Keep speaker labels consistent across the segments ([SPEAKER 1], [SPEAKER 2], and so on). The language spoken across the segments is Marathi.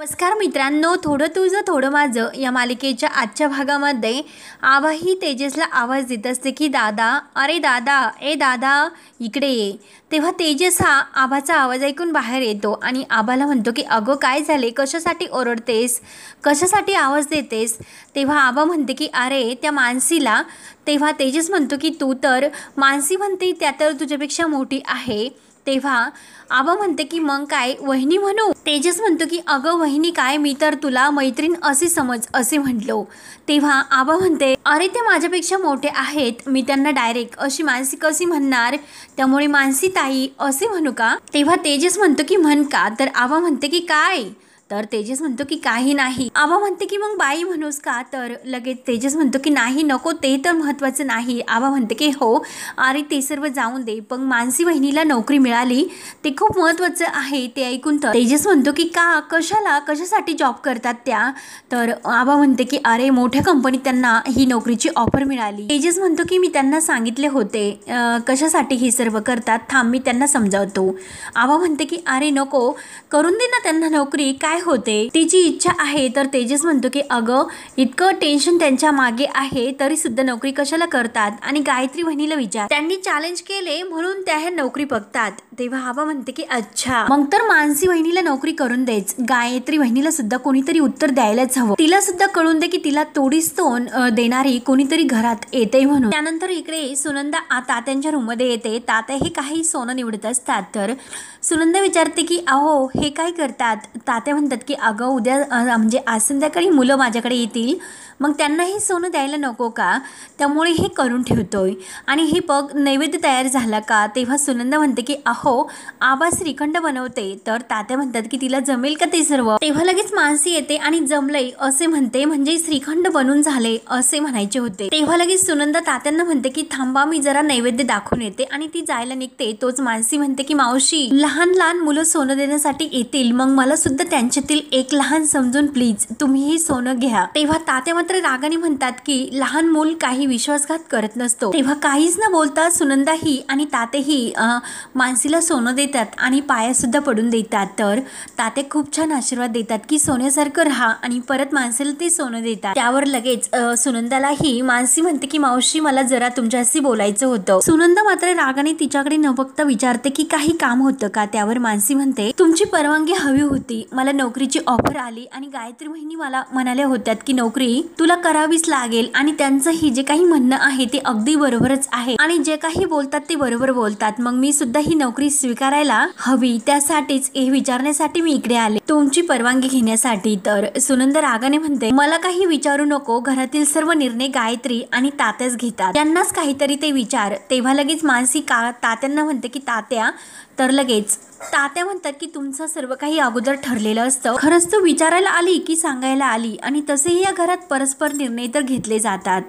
[SPEAKER 1] नमस्कार मित्रांनो, थोडं तुझं थोडं माझं या मालिकेच्या आजच्या भागामध्ये आभा ही तेजसला आवाज देत असते की दादा, अरे दादा, ए दादा इकडे ये. तेव्हा तेजस हा आभाचा आवाज ऐकून बाहेर येतो आणि आभाला म्हणतो की अगं काय झाले, कशासाठी ओरडतेस, कशासाठी आवाज देतेस. तेव्हा आभा म्हणते की अरे त्या मानसीला. तेव्हा तेजस म्हणतो की तू तर, मानसी म्हणते त्या तर तुझ्यापेक्षा मोठी आहे. तेव्हा आबा म्हणते की मग काय वहिनी म्हणू. तेजस म्हणतो की अगं वहिनी काय, मी तर तुला मैत्रीण असे समज असे म्हटलो. तेव्हा आबा म्हणते अरे ते माझ्यापेक्षा मोठे आहेत, मी त्यांना डायरेक्ट अशी मानसी कशी म्हणणार, त्यामुळे मानसी ताई असे म्हणू का. तेव्हा तेजस म्हणतो की म्हण का. तर आबा म्हणते की काय. तर तेजस म्हणतो की काही नाही. आबा म्हणते की मग बाई म्हणूस का. तर लगेच तेजस म्हणतो की नाही नको, ते तर महत्त्वाचं नाही. आबा म्हणते की हो अरे ते सर्व जाऊन दे, पण मानसी वहिनीला नोकरी मिळाली ते खूप महत्त्वाचं आहे. ते ऐकून तर तेजस म्हणतो की का, कशाला, कशासाठी जॉब करतात त्या. तर आबा म्हणते की अरे मोठ्या कंपनीत त्यांना ही नोकरीची ऑफर मिळाली. तेजस म्हणतो की मी त्यांना सांगितले होते कशासाठी हे सर्व करतात, थांब मी त्यांना समजावतो. आबा म्हणते की अरे नको, करून दे ना त्यांना नोकरी, काय होते, तिची इच्छा आहे. तर तेजस म्हणतो की अगं इतकं टेन्शन त्यांच्या मागे आहे तरी सुद्धा नोकरी कशाला करतात. आणि गायत्री वहिनीला विचार, त्यांनी चॅलेंज केले म्हणून त्या ह्या नोकरी बघतात. तेव्हा आबा म्हणते की अच्छा, मग तर मानसी वहिनीला नोकरी करून द्यायच. गायत्री वहिनीला सुद्धा कोणीतरी उत्तर द्यायलाच हवं. तिला सुद्धा कळून दे की तिला तोडीस तोड देणारी कोणीतरी घरात येते म्हणून. त्यानंतर इकडे सुनंदा तात्यांच्या रूम मध्ये येते. तात्या हे काही सोनं निवडत असतात. तर सुनंदा विचारते की अहो हे काय करतात. तात्या म्हणतात की अगं उद्या म्हणजे आज संध्याकाळी मुलं माझ्याकडे येतील, मग त्यांना हे सोनं द्यायला नको का, त्यामुळे हे करून ठेवतोय. आणि हे बघ नैवेद्य तयार झाला का. तेव्हा सुनंदा म्हणते की अहो आबा श्रीखंड बनवते. तर तात्या म्हणतात की तिला जमेल का ते सर्व. तेव्हा लगेच मानसी येते आणि जमलंय असे म्हणते, म्हणजे श्रीखंड बनून झाले असे म्हणायचे होते. तेव्हा लगेच सुनंदा तात्यांना म्हणते की थांबा मी जरा नैवेद्य दाखवून येते, आणि ती जायला निघते. तोच मानसी म्हणते की मावशी लहान लहान मुलं सोनं देण्यासाठी येतील, मग मला सुद्धा त्यांच्यातील एक लहान समजून प्लीज तुम्ही हे सोनं घ्या. तेव्हा तात्या मात्र रागाने म्हणतात की लहान मूल काही विश्वासघात करत नसतो. तेव्हा काहीच न बोलता सुनंदाही आणि तातेही मानसीला सोनं देतात आणि पाया सुद्धा पडून देतात. तर ताते खूप छान आशीर्वाद देतात की सोन्यासारखं राहा, आणि परत मानसीला ते सोनं देतात. त्यावर लगेच सुनंदालाही मानसी म्हणते की मावशी मला जरा तुमच्याशी बोलायचं होतं. सुनंदा मात्र रागाने तिच्याकडे न बघता विचारते की काही काम होतं का. त्यावर मानसी म्हणते तुमची परवानगी हवी होती, मला नोकरीची ऑफर आली आणि गायत्री वहिनी मला म्हणाल्या होत्या की नोकरी तुला करावीच लागेल, आणि त्यांचं ही जे काही म्हणणं आहे ते अगदी बरोबरच आहे, आणि जे काही बोलतात ते बरोबर बोलतात, मग मी सुद्धा ही नोकरी स्वीकारायला हवी, त्यासाठीच हे विचारण्यासाठी मी इकडे आले, तुमची परवानगी घेण्यासाठी. तर सुनंदा रागाने म्हणते मला काही विचारू नको, घरातील सर्व निर्णय गायत्री आणि तात्याच घेतात, त्यांनाच काहीतरी ते विचार. तेव्हा लगेच मानसी तात्यांना म्हणते की तात्या. तर लगेच तात्या म्हणतात की तुमचं सर्व काही अगोदर ठरलेलं असतं, खरंच तू विचारायला आली की सांगायला आली, आणि तसेही या घरात परस्पर निर्णय तर घेतले जातात,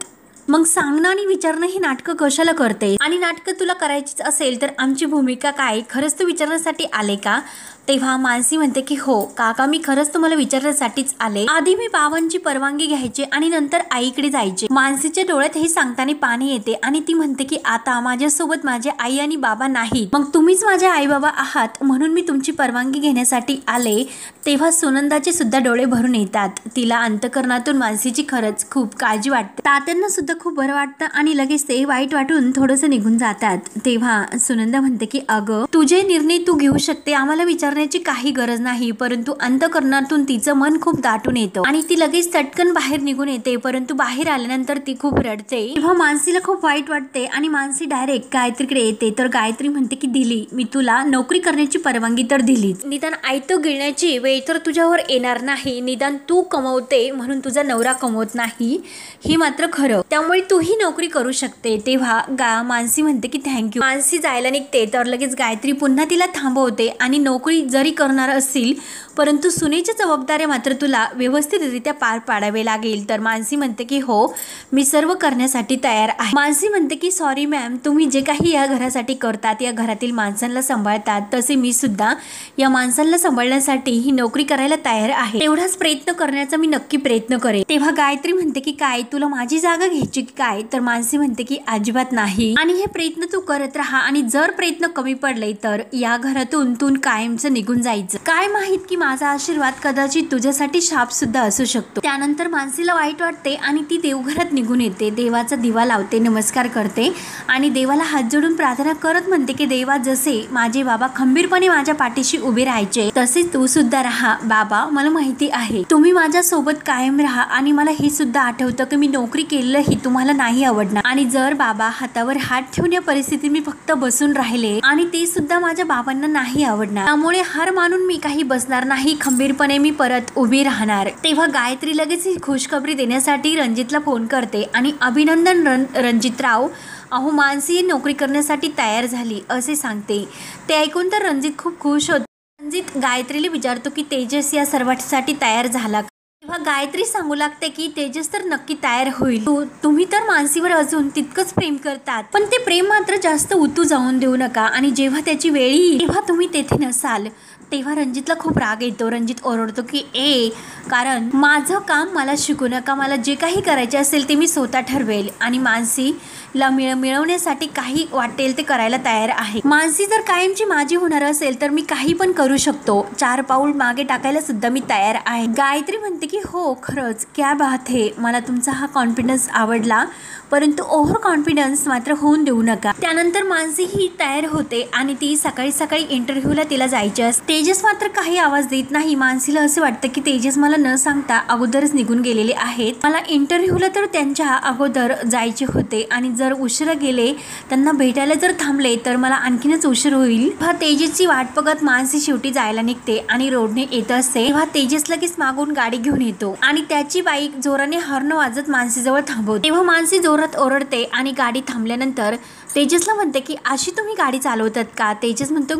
[SPEAKER 1] मग सांगणं आणि विचारणं ही नाटकं कशाला करते, आणि नाटकं तुला करायचीच असेल तर आमची भूमिका काय, खरंच तू विचारण्यासाठी आले का. तेव्हा मानसी म्हणते की हो काका मी खरंच तुम्हाला विचारण्यासाठीच आले, आधी मी बाबांची परवानगी घ्यायची आणि नंतर आईकडे जायचे. मानसीच्या डोळ्यात हे सांगताना पाणी येते आणि ती म्हणते की आता माझ्यासोबत माझे आई आणि बाबा नाहीत, मग तुम्हीच माझे आई बाबा आहात, म्हणून मी तुमची परवानगी घेण्यासाठी आले. तेव्हा सुनंदाचे सुद्धा डोळे भरून येतात. तिला अंतकरणातून मानसीची खरंच खूप काळजी वाटते. तात्यांना सुद्धा खूप बरं वाटतं आणि लगेच ते वाईट वाटून थोडंसं निघून जातात. तेव्हा सुनंदा म्हणते की अगं तुझे निर्णय तू घेऊ शकते, आम्हाला विचारण्याची काही गरज नाही, परंतु अंतकरणातून तिचं मन खूप दाटून येतं आणि ती लगेच चटकन बाहेर निघून येते. परंतु बाहेर आल्यानंतर ती खूप रडते. तेव्हा मानसीला खूप वाईट वाटते आणि मानसी डायरेक्ट गायत्रीकडे येते. तर गायत्री म्हणते की दिली, मी तुला नोकरी करण्याची परवानगी तर दिलीच, निदान आयतं गिळण्याची वेळ तर तुझ्यावर येणार नाही, निदान तू कमवते म्हणून तुझा नवरा कमवत नाही, हे मात्र खरं, त्यामुळे तू ही नोकरी करू शकते. तेव्हा मानसी म्हणते की थँक्यू. मानसी जायला निघते. तर लगेच गायत्री पुन्हा तिला थांबवते आणि नोकरी जरी करणार असतील परंतु सुनेच्या जबाबदाऱ्या मात्र तुला व्यवस्थितरित्या पार पाडावे लागेल. तर मानसी म्हणते की हो मी सर्व करण्यासाठी तयार आहे. मानसी म्हणते की सॉरी मॅम, तुम्ही जे काही या घरासाठी करतात, या घरातील माणसांना सांभाळतात, तसे मी सुद्धा या माणसांना सांभाळण्यासाठी ही नोकरी करायला तयार आहे, तेवढाच प्रयत्न करण्याचा मी नक्की प्रयत्न करेन. तेव्हा गायत्री म्हणते की काय तुला माझी जागा घ्यायची की काय. तर मानसी म्हणते की अजिबात नाही, आणि हे प्रयत्न तू करत राहा, आणि जर प्रयत्न कमी पडले तर या घरातून तू कायमचं निघून जायचं. काय माहित की माझा आशीर्वाद कदाचित तुझ्यासाठी शाप सुद्धा असू शकतो. त्यानंतर मानसीला वाईट वाटते आणि ती देवघरात निघून येते. देवाचा दिवा लावते, नमस्कार करते आणि देवाला हात जोडून प्रार्थना करत म्हणते की देवा, जसे माझे बाबा खंबीरपणे माझ्या पाठीशी उभे राहायचे तसेच तू सुद्धा राहा. बाबा, मला माहिती आहे तुम्ही माझ्या सोबत कायम राहा आणि मला हे सुद्धा आठवतं की मी नोकरी केलेही तुम्हाला नाही आवडणार आणि जर बाबा हातावर हात ठेवून या परिस्थितीत मी फक्त बसून राहिले आणि ते सुद्धा माझ्या बाबांना नाही आवडणार, त्यामुळे हार मानून मी काही बसणार नाही, खंबीरपणे मी परत उभी राहणार. तेव्हा गायत्री लगेच ही खुशखबरी देण्यासाठी रणजितला फोन करते आणि अभिनंदन रणजितराव, अहो मानसी नोकरी करण्यासाठी तयार झाली असे सांगते. ते ऐकून तर रणजित खूप खुश होतो. रणजित गायत्रीला विचारतो की तेजस या सर्वांसाठी तयार झाला. तेव्हा गायत्री सांगू लागते की तेजस तर नक्की तयार होईल. तुम्ही तर मानसीवर अजून तितकंच प्रेम करतात, पण ते प्रेम मात्र जास्त उतू जाऊन देऊ नका आणि जेव्हा त्याची वेळ येईल तेव्हा तुम्ही तेथे नसाल. तेव्हा रणजितला खूप राग येतो. रणजित ओरडतो की कारण माझं काम मला शिकू नका, मला जे काही करायचे असेल ते मी स्वतः ठरवेल आणि मानसीला मिळवण्यासाठी काही वाटेल ते करायला तयार आहे. मानसी जर कायमची माझी होणार असेल तर मी काही पण करू शकतो, 4 पाऊल मागे टाकायला सुद्धा मी तयार आहे. गायत्री म्हणते की हो खरंच, क्या बात है, मला तुमचा हा कॉन्फिडन्स आवडला, परंतु ओव्हर कॉन्फिडन्स मात्र होऊन देऊ नका. त्यानंतर मानसी ही तयार होते आणि ती सकाळी इंटरव्ह्यूला तिला जायचे असते. तेजस मात्र काही आवाज देत नाही. मानसीला असे वाटतं की तेजस मला न सांगता अगोदरच निघून गेलेले आहेत, मला इंटरव्ह्यूला तर त्यांच्या अगोदर जायचे होते आणि जर उशिरा गेले, त्यांना भेटायला जर थांबले तर मला आणखीनच उशीर होईल. तेव्हा तेजसची वाट बघत मानसी शेवटी जायला निघते आणि रोडने येत असते. तेव्हा तेजस लगेच मागून गाडी घेऊन येतो आणि त्याची बाईक जोराने हॉर्न वाजत मानसीजवळ थांबवते. तेव्हा मानसी जोरात ओरडते आणि गाडी थांबल्यानंतर तेजसला म्हणते की अशी तुम्ही गाडी चालवतात का? तेजस म्हणतो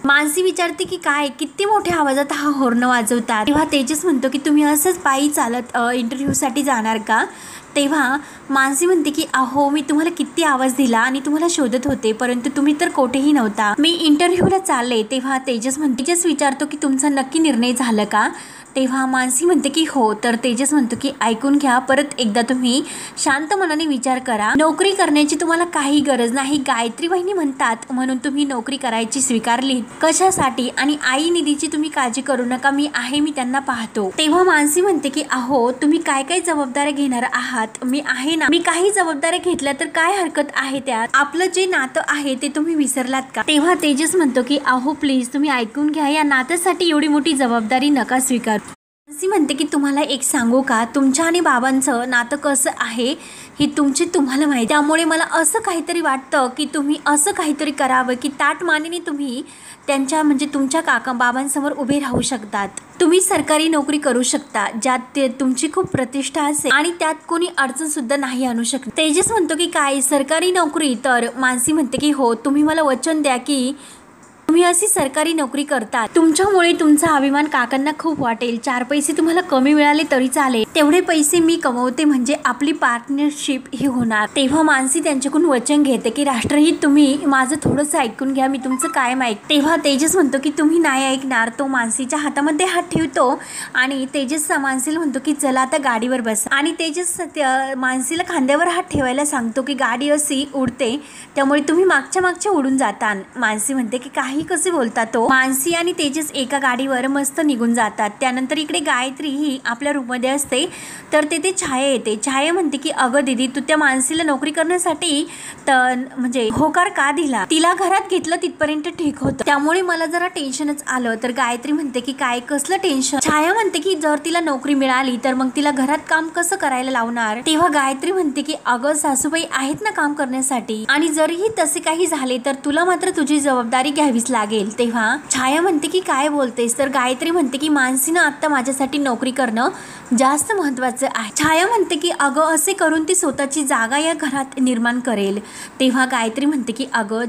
[SPEAKER 1] मानसी विचारते की काय, किती मोठ्या आवाजात हा हॉर्न वाजवतात? तेव्हा तेजस म्हणतो की तुम्ही असंच पायी चालत इंटरव्ह्यूसाठी जाणार का? तेव्हा मानसी म्हणते की अहो मी तुम्हाला किती आवाज दिला आणि तुम्हाला शोधत होते, परंतु तुम्ही तर कोठेही नव्हता, मी इंटरव्ह्यूला चालले. तेव्हा तेजस विचारतो की तुमचा नक्की निर्णय झाला का? तेव्हा मानसी म्हणते की हो. तर तेजस म्हणतो की ऐकून घ्या, परत एकदा तुम्ही शांत मनाने विचार करा, नोकरी करण्याची तुम्हाला काही गरज नाही. गायत्री वहिनी म्हणतात म्हणून तुम्ही नोकरी करायची स्वीकारली, कशासाठी? आणि आई निधीची तुम्ही काळजी करू नका, मी आहे, मी त्यांना पाहतो. तेव्हा मानसी म्हणते की अहो तुम्ही काय काय जबाबदाऱ्या घेणार आहात? मी आहे ना, मी काही जबाबदाऱ्या घेतल्या तर काय हरकत आहे त्यात? आपलं जे नातं आहे ते तुम्ही विसरलात का? तेव्हा तेजस म्हणतो की अहो प्लीज तुम्ही ऐकून घ्या, या नात्यासाठी एवढी मोठी जबाबदारी नका स्वीकार. मानसी म्हणते की तुम्हाला एक सांगू का, तुमच्या आणि बाबांचं नातं कसं आहे हे तुम्हाला माहिती, त्यामुळे मला असं काहीतरी वाटतं की तुम्ही असं काहीतरी करावं की ताट मानेने तुम्ही त्यांच्या तुमच्या बाबांसमोर उभे राहू शकतात. तुम्ही सरकारी नोकरी करू शकता ज्यात तुमची खूप प्रतिष्ठा असेल आणि त्यात कोणी अडचण सुद्धा नाही आणू शकत. तेजस म्हणतो की काय सरकारी नोकरी? तर मानसी म्हणते की हो, तुम्ही मला वचन द्या की तुम्ही अशी सरकारी नोकरी करता, तुमच्यामुळे तुमचा अभिमान काकांना खूप वाटेल. 4 पैसे तुम्हाला कमी मिळाले तरी चालेल, तेवढे पैसे मी कमवते म्हणजे आपली पार्टनरशिप ही होणार. तेव्हा मानसी त्यांच्याकडून वचन घेते की राष्ट्रहित तुम्ही माझं थोडंसं ऐकून घ्या, मी तुमचं कायम ऐक. तेव्हा तेजस म्हणतो की तुम्ही नाही ऐकणार. तो मानसीच्या हातामध्ये हात ठेवतो आणि तेजस मानसीला म्हणतो की चला आता गाडीवर बस आणि तेजस मानसीला खांद्यावर हात ठेवायला सांगतो की गाडी अशी उडते त्यामुळे तुम्ही मागच्या उडून जाता. मानसी म्हणते की काही कसे बोलता तो? मानसी आणि तेजस एका गाडीवर मस्त निघून जातात. त्यानंतर इकडे गायत्री ही आपल्या रूममध्ये असते तर तेथे छाया येते. छाया म्हणते की अगं दीदी, तू त्या मानसीला नोकरी करण्यासाठी होकार का दिला? तिला घरात घेतलं तिथपर्यंत ठीक होतं, त्यामुळे मला जरा टेन्शनच आलं. तर गायत्री म्हणते की काय, कसलं टेन्शन? छाया म्हणते की जर तिला नोकरी मिळाली तर मग तिला घरात काम कसं करायला लावणार? तेव्हा गायत्री म्हणते की अगं सासूबाई आहेत ना काम करण्यासाठी, आणि जरीही तसे काही झाले तर तुला मात्र तुझी जबाबदारी घ्यावीच लागेल. तेव्हा छाया म्हणते की काय बोलतेस? तर गायत्री म्हणते की मानसीनं आता माझ्यासाठी नोकरी करणं जास्त महत्त्वाचं आहे. छाया म्हणते की अगं असे करून ती स्वतःची जागा या घरात निर्माण करेल. तेव्हा गायत्री म्हणते की अगं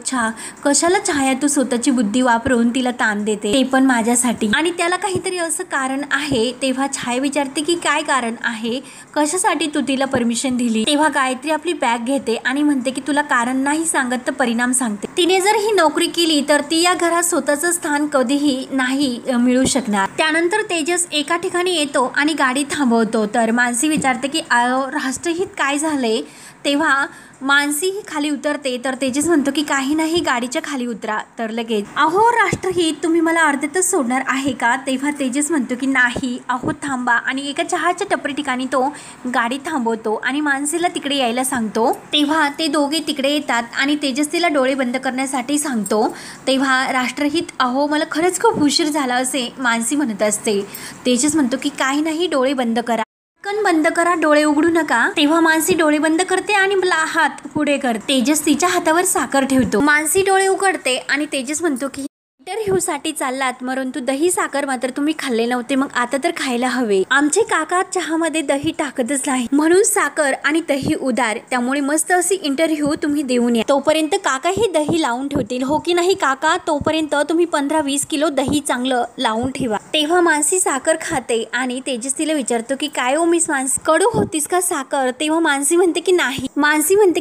[SPEAKER 1] कशाला छाया, तू स्वतःची बुद्धी वापरून तिला ताण देते, ते पण माझ्यासाठी, आणि त्याला काहीतरी असं कारण आहे. तेव्हा छाया विचारते की काय कारण आहे, कशासाठी तू तिला परमिशन दिली? तेव्हा गायत्री आपली बॅग घेते आणि म्हणते की तुला कारण नाही सांगत तर परिणाम सांगते. तिने जर ही नोकरी केली तर ती या घरात स्वतःचं स्थान कधीही नाही मिळू शकणार. त्यानंतर तेजस एका ठिकाणी येतो आणि गाडी थांबवतो. तर मानसी विचारते की राष्ट्रहित काय झालंय? तेव्हा मानसी ही खाली उतरते तर तेजस म्हणतो की काही नाही, गाडीच्या खाली उतरा. तर लगेच अहो राष्ट्रहित, तुम्ही मला अर्ध्यातच सोडणार आहे का? तेव्हा तेजस म्हणतो की नाही, अहो थांबा. आणि एका चहाच्या टपरी ठिकाणी तो गाडी थांबवतो आणि मानसीला तिकडे यायला सांगतो. तेव्हा ते दोघे तिकडे येतात आणि तेजस तिला डोळे बंद करण्यासाठी सांगतो. तेव्हा राष्ट्रहित, अहो मला खरंच खूप उशीर झाला असे मानसी म्हणत असते. तेजस म्हणतो की काही नाही, डोळे बंद करा, बंद करा, डोळे उघडू नका. तेव्हा मानसी डोळे बंद करते आणि हात पुढे करते. तेजस तिच्या हातावर साखर ठेवतो. मानसी डोळे उघडते आणि तेजस म्हणतो की इंटरव्ह्यूसाठी चाललात, परंतु दही साखर मात्र तुम्ही खाल्ले नव्हते, मग आता तर खायला हवे. आमचे काका चहामध्ये दही टाकतच नाही, म्हणून साखर आणि दही उधार, त्यामुळे मस्त अशी इंटरव्ह्यू तुम्ही देऊन या. तोपर्यंत काका हे दही लावून ठेवतील, हो की नाही काका? तोपर्यंत तुम्ही 15-20 किलो दही चांगलं लावून ठेवा. तेव्हा मानसी साखर खाते आणि तेजस तिला विचारतो की काय ओ मिस मानसी, कडू होतीस का साखर? तेव्हा मानसी म्हणते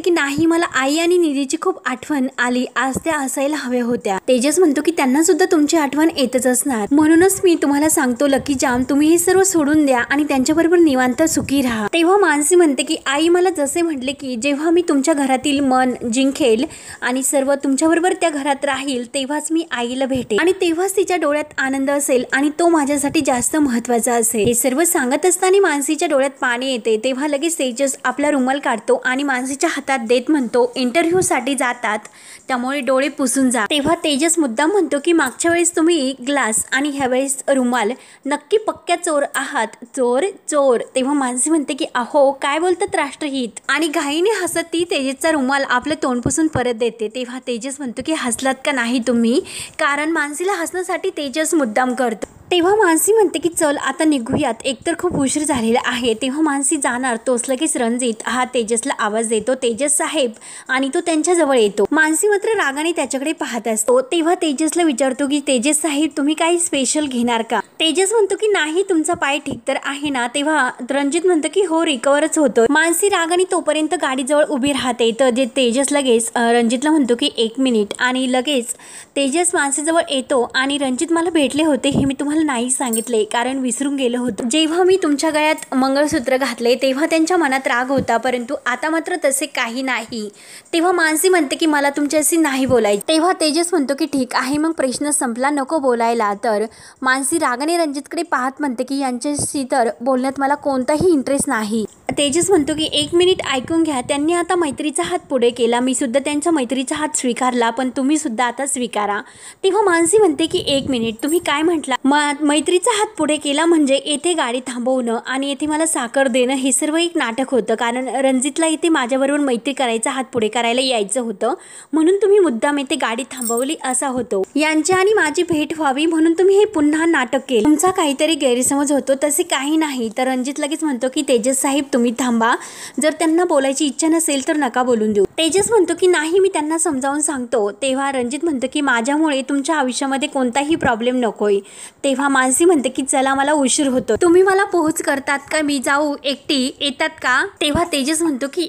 [SPEAKER 1] की नाही, मला आई आणि निधीची खूप आठवण आली, आज त्या असायला हव्या होत्या. तेजस म्हणतो की त्यांना सुद्धा तुमची आठवण येतच असणार, म्हणूनच मी तुम्हाला सांगतो लकी जाम, तुम्ही हे सर्व सोडून द्या आणि त्यांच्याबरोबर निवांत सुखी राहा. तेव्हा मानसी म्हणते की आई मला जसे म्हटले की जेव्हा मी तुमच्या घरातील मन जिंकेल आणि सर्व तुमच्याबरोबर त्या घरात राहील, तेव्हाच मी आईला भेटेल आणि तेव्हाच तिच्या डोळ्यात आनंद असेल आणि तो माझ्यासाठी जास्त महत्वाचा असेल. हे सर्व सांगत असताना मानसीच्या डोळ्यात पाणी येते. तेव्हा लगेच तेजस आपला रुमाल काढतो आणि मानसीच्या हातात देत म्हणतो इंटरव्ह्यू साठी जातात, त्यामुळे डोळे पुसून जा. तेव्हा तेजस मुद्दाम म्हणतो की मागच्या वेळेस तुम्ही ग्लास आणि ह्या वेळेस रुमाल, नक्की पक्क्या चोर आहात. चोर. तेव्हा मानसी म्हणते की अहो काय बोलतात राष्ट्रहित, आणि घाईने हसत ती तेजसचा रुमाल आपलं तोंड पुसून परत देते. तेव्हा तेजस म्हणतो की हसलात का नाही तुम्ही? कारण मानसीला हसण्यासाठी तेजस मुद्दाम करतो. तेव्हा मानसी म्हणते की चल आता निघूयात, एकतर खूप उशीर झालेला आहे. तेव्हा मानसी जाणार तोच लगेच रणजित हा तेजसला आवाज देतो, तेजस साहेब, आणि तो त्यांच्या जवळ येतो. मानसी मात्र रागाने त्याच्याकडे पाहत असतो. तेव्हा तेजसला विचारतो की तेजस साहेब तुम्ही काही स्पेशल घेणार का? तेजस म्हणतो की नाही, तुमचा पाय ठीक तर आहे ना? तेव्हा रणजित म्हणतो की हो, रिकवरच होतो. मानसी रागाने तोपर्यंत गाडीजवळ उभी राहते. तर तेजस लगेच रणजितला म्हणतो की 1 मिनिट, आणि लगेच तेजस मानसीजवळ येतो आणि रणजित मला भेटले होते, हे मी तुम्हाला नाही सांगितले कारण विसरून गेलो होतो. जेव्हा मी तुमच्या गळ्यात मंगळसूत्र घातले तेव्हा त्यांच्या मनात राग होता, परंतु आता मात्र तसे काही नाही. तेव्हा मानसी म्हणते की मला तुमच्याशी नाही बोलायचे. तेव्हा तेजस म्हणतो की ठीक आहे, मग प्रश्न संपला, नको बोलायला. तर मानसी रागाने रणजितकडे पाहत म्हणते की यांच्याशी तर बोलण्यात मला कोणताही इंटरेस्ट नाही. तेजस म्हणतो की 1 मिनिट ऐकून घ्या, त्यांनी आता मैत्रीचा हात पुढे केला, मी सुद्धा त्यांच्या मैत्रीचा हात स्वीकारला, पण तुम्ही सुद्धा आता स्वीकारा. तेव्हा मानसी म्हणते की 1 मिनिट, तुम्ही काय म्हटला? मैत्रीचा हात पुढे केला म्हणजे येथे गाडी थांबवणं आणि येथे मला साखर देणं हे सर्व एक नाटक होतं, कारण रणजितला इथे माझ्याबरोबर मैत्री करायचा हात पुढे करायला यायचं होतं, म्हणून तुम्ही मुद्दाम येथे गाडी थांबवली असा होतो. यांची आणि माझी भेट व्हावी म्हणून तुम्ही हे पुन्हा नाटक केलं, तुमचा काहीतरी गैरसमज होतो, तसे काही नाही. तर रणजित लगेच म्हणतो की तेजस साहेब तुम्ही थांबा, जर त्यांना बोलायची इच्छा नसेल तर नका बोलून देऊ. तेजस म्हणतो की नाही, मी त्यांना समजावून सांगतो. तेव्हा रणजित म्हणतो की माझ्यामुळे तुमच्या आयुष्यामध्ये कोणताही प्रॉब्लेम नकोय. तेव्हा मानसी म्हणते की चला मला उशीर होतो, तुम्ही मला पोहोच करतात का? मी जाऊ एकटी, येतात का? तेव्हा तेजस म्हणतो की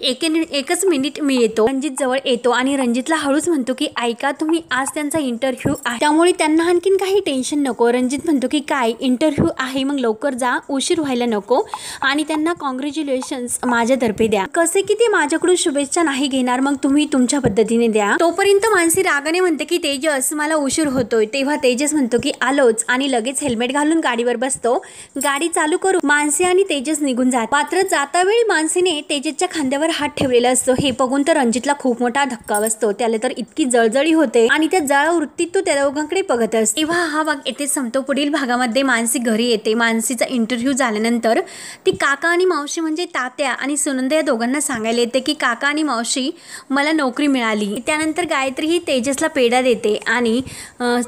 [SPEAKER 1] एकच मिनिट मी येतो. रणजित जवळ येतो आणि रणजितला हळूच म्हणतो की ऐका, तुम्ही आज त्यांचा इंटरव्ह्यू आहे, त्यामुळे त्यांना आणखीन काही टेन्शन नको. रणजित म्हणतो की काय इंटरव्ह्यू आहे, मग लवकर जा, उशीर व्हायला नको, आणि त्यांना कॉंग्रॅच्युलेशन्स माझ्यातर्फे द्या. कसे की ते माझ्याकडून शुभेच्छा नाही घेणार, मग तुम्ही तुमच्या पद्धतीने द्या. तोपर्यंत मानसी रागाने म्हणते की तेजस मला उशीर होतोय. तेव्हा तेजस म्हणतो की आलोच, आणि लगेच हेल्मेट घालून गाडीवर बसतो. गाडी चालू करू मानसी आणि तेजस निघून जात. मात्र जाता वेळी मानसीने तेजसच्या खांद्यावर हात ठेवलेला असतो, हे बघून तर रणजितला खूप मोठा धक्का बसतो. त्याला तर इतकी जळजळी होते आणि त्या जळा वृत्तीत तो त्या दोघांकडे बघत असतो. तेव्हा हा भाग येथे संपतो. पुढील भागामध्ये मानसी घरी येते. मानसीचा इंटरव्ह्यू झाल्यानंतर ती काका आणि मावशी म्हणजे तात्या आणि सुनंदा या दोघांना सांगायला येते की काका आणि मावशी मला नोकरी मिळाली. त्यानंतर गायत्री ही तेजसला पेढा देते आणि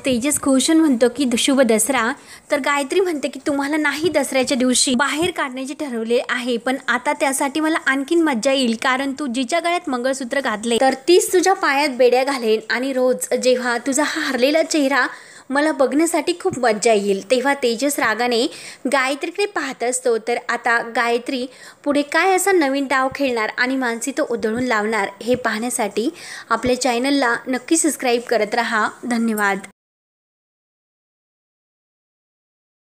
[SPEAKER 1] तेजस खुशन म्हणतो की शुभ दसरा. तर गायत्री म्हणते की तुम्हाला नाही दसऱ्याच्या दिवशी बाहेर काढण्याचे ठरवले आहे, पण आता त्यासाठी मला आणखीन मज्जा येईल, कारण तू जिच्या गळ्यात मंगळसूत्र घातले तर तीच तुझ्या पायात बेड्या घालेन, आणि रोज जेव्हा तुझा हा हरलेला चेहरा मला बघण्यासाठी खूप मज्जा येईल. तेव्हा तेजस रागाने गायत्रीकडे पाहत असतो. तर आता गायत्री पुढे काय असा नवीन डाव खेळणार आणि मानसी तो उधळून लावणार हे पाहण्यासाठी आपल्या चॅनलला नक्की सबस्क्राईब करत राहा. धन्यवाद.